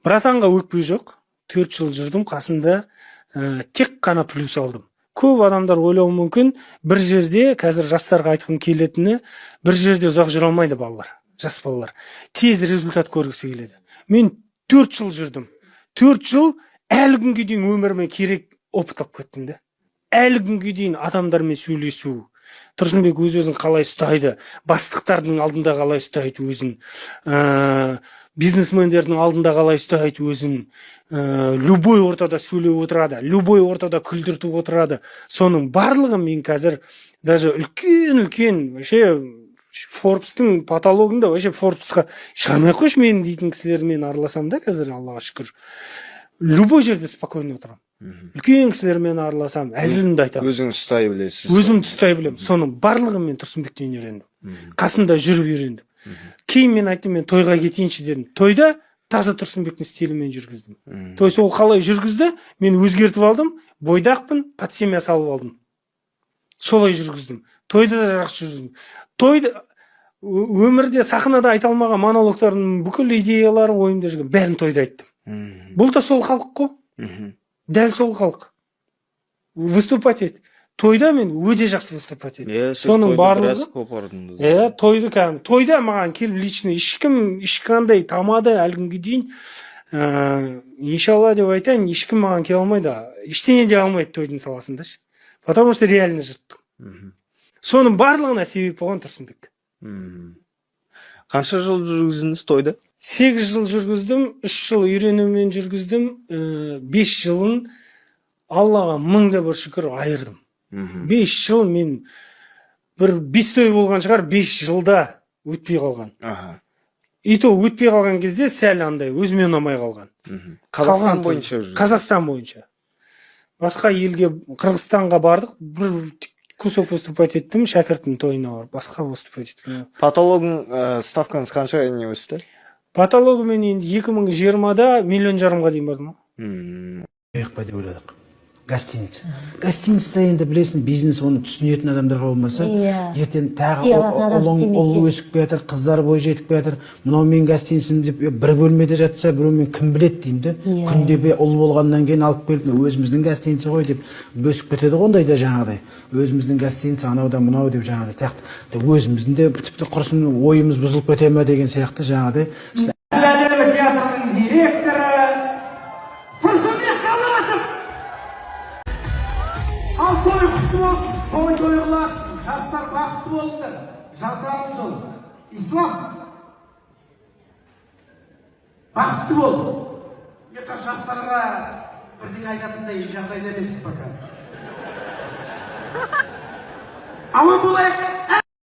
Братанға өкпе жоқ. 4 жыл жүрдім, қасында тек қана плюс алдым. Көп адамдар ойлауы мүмкін, бір жерде, қазір жастарға айтқым келетіні, бір жерде ұзақ жүре алмайды балалар, жас балалар. Тез результат көргісі келеді. Мен 4 жыл жүрдім. 4 жыл әлі күнге дейін өміріме керек опыт алып кеттім де. Әлі күнге дейін адамдармен сөйлесу. Тұрсынбек өзін қалай ұстайды, бастықтардың алдында қалай ұстайды өзін, бизнесмендердің алдында қалай ұстайды өзін, любой ортада сөйлеп отырады, любой ортада күлдіртіп отырады. Соның барлығы мен қазір даже үлкен вообще Форбстың потологында, вообще Форбсқа шығармай қойшы мен дейтін кісілермен араласам да қазір, Аллаға шүкір. Любой жерде спокойно отырам. Үлкен кісілермен араласам, әзілімді айтамын. Өзіңді ұстай білесіз. Өзімді ұстай білемін. Соның барлығын мен Тұрсынбектен үйрендім. Қасында жүріп үйрендім. Кейін мен айттым, мен тойға кетейінші дедім. Тойда таза Тұрсынбектің стилімен жүргіздім. Той сол қалай жүргізді, мен өзгертіп алдым, бойдақпын, под семья салып алдым. Солай жүргіздім. Тойда да жақсы жүргіздім. Тойда өмірде сахнада айта алмаған монологтардың бүкіл идеялары ойымда жүрген, бәрін тойда айттым. Бұл да сол халық қой. Дәл сол халық. Выступать ет. Тойда мен өте жақсы выступать ет. Соның барлығы. Тойды кәдімгі. Тойда маған келіп лично ешқандай тамады әлі күнге дейін. Иншалла деп айтайын, ешкім маған келе алмайды. Ештеңе де алмайды тойдың саласында. Потому что реально жырттым. Соның барлығына себеп болған Тұрсынбек. Қанша жыл жүргіздіңіз тойда? 8 жыл жүргіздім, 3 жыл үйренумен жүргіздім, 5 жылын Аллаға мыңда бір шүкір айырдым. 5 жыл мен бір 5 той болған шығар, 5 жылда өтпей қалған. И то өтпей қалған кезде сәл андай өзіме ұнамай қалған. Қазақстан бойынша жүрді? Қазақстан бойынша. Басқа елге, Қырғызстанға бардық, бір кусок выступать еттім, шәкірттің тойына бар, басқа выступать еттім. Потологың ставкаңыз қанша не өсті? Потологымен енді 2020-да 1,5 миллионға дейін бардым. Деп ойладық. Гостиница енді білесің, бизнес оны түсінетін адамдарға болмаса, ертең тағы ұл өсіп келатыр, қыздар бой жетіп келатыр. Мынау мен гостиницам деп бір бөлмеде жатса, біреумен кім біледі деймді. Күнде ұл болғаннан кейін алып келіп, өзіміздің гостиница ғой деп бөсіп кетеді ғой ондайда жаңағыдай. Өзіміздің гостиница анау да мынау деп жаңағыдай сияқты. Өзіміздің де тіпті құрсын ойымыз бұзылып кете ме деген сияқты жаңағыдай. Театрының директоры Тұрсынбек Қалатов. Ал той құтты болсын, той қыласын, жастар бақытты болыңдар. Жалтарым сол. Ислам бақытты бол. Мен жастарға бірдеңе айтатындай жағдайда емеспін пока. Аман болайық.